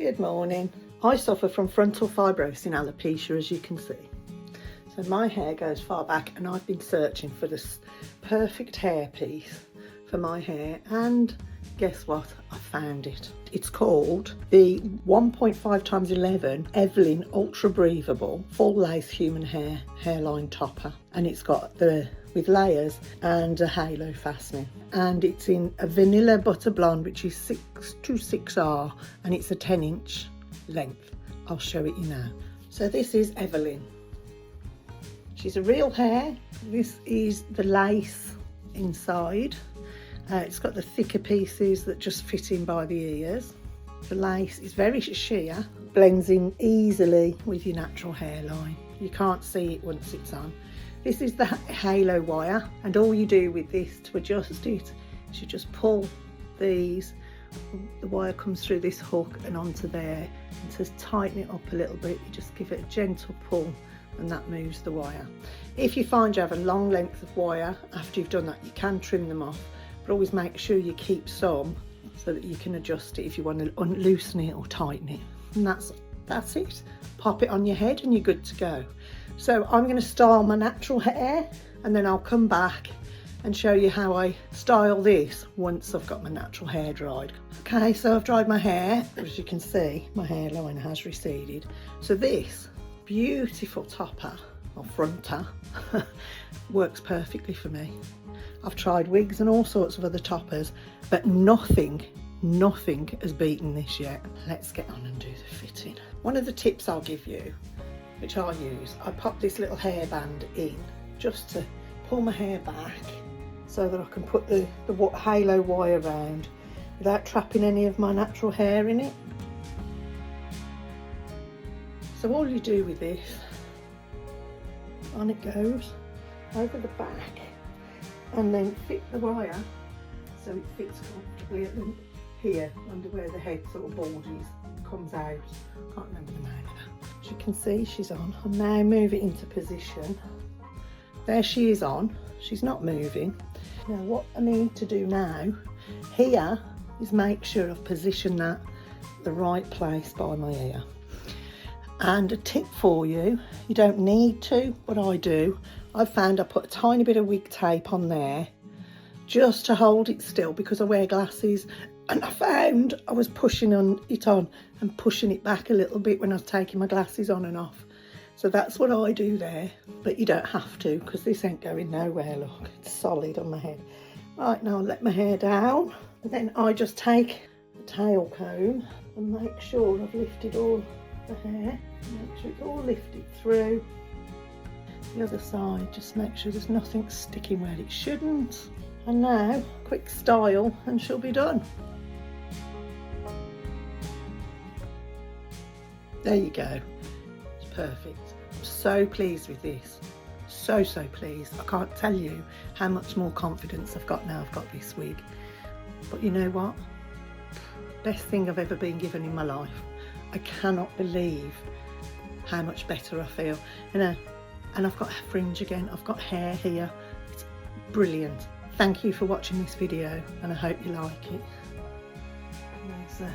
Good morning. I suffer from frontal fibrosis and alopecia, as you can see. So my hair goes far back, and I've been searching for this perfect hairpiece for my hair, and guess what? I found it. It's called the 1.5x11 Evelyn Ultra-Breathable full lace human hair hairline topper, and it's got the with layers and a halo fastening, and it's in a vanilla butter blonde, which is 626R, and it's a 10-inch length. I'll show it you now. So this is Evelyn. She's a real hair. This is the lace inside. It's got the thicker pieces that just fit in by the ears. The lace is very sheer, blends in easily with your natural hairline. You can't see it once it's on. This is the halo wire, and all you do with this to adjust it is you just pull these. The wire comes through this hook and onto there, and to tighten it up a little bit, you just give it a gentle pull, and that moves the wire. If you find you have a long length of wire, after you've done that, you can trim them off, but always make sure you keep some so that you can adjust it if you want to loosen it or tighten it. And that's it. Pop it on your head and you're good to go. So I'm going to style my natural hair, and then I'll come back and show you how I style this once I've got my natural hair dried. Okay, so I've dried my hair. As you can see, my hairline has receded. So this beautiful topper or fronter works perfectly for me. I've tried wigs and all sorts of other toppers, but nothing has beaten this yet. Let's get on and do the fitting. One of the tips I'll give you, which I use, I pop this little hairband in just to pull my hair back so that I can put the halo wire around without trapping any of my natural hair in it. So all you do with this, on it goes, over the back, and then fit the wire so it fits comfortably at here under where the head sort of bulges, comes out. Can't remember the name of that. As you can see, she's on. I'll now move it into position. There she is on. She's not moving. Now what I need to do now here is make sure I've positioned that the right place by my ear. And a tip for you, you don't need to, but I do. I've found I put a tiny bit of wig tape on there just to hold it still because I wear glasses, and I found I was pushing it on and pushing it back a little bit when I was taking my glasses on and off. So that's what I do there, but you don't have to because this ain't going nowhere. Look, it's solid on my head. Right, now I'll let my hair down, and then I just take the tail comb and make sure I've lifted all the hair. Make sure it's all lifted through. The other side, just make sure there's nothing sticking where it shouldn't. And now, quick style and she'll be done. There you go. It's perfect. I'm so pleased with this. So pleased. I can't tell you how much more confidence I've got now I've got this wig. But you know what? Best thing I've ever been given in my life. I cannot believe how much better I feel. You know, and I've got a fringe again. I've got hair here. It's brilliant. Thank you for watching this video, and I hope you like it. There's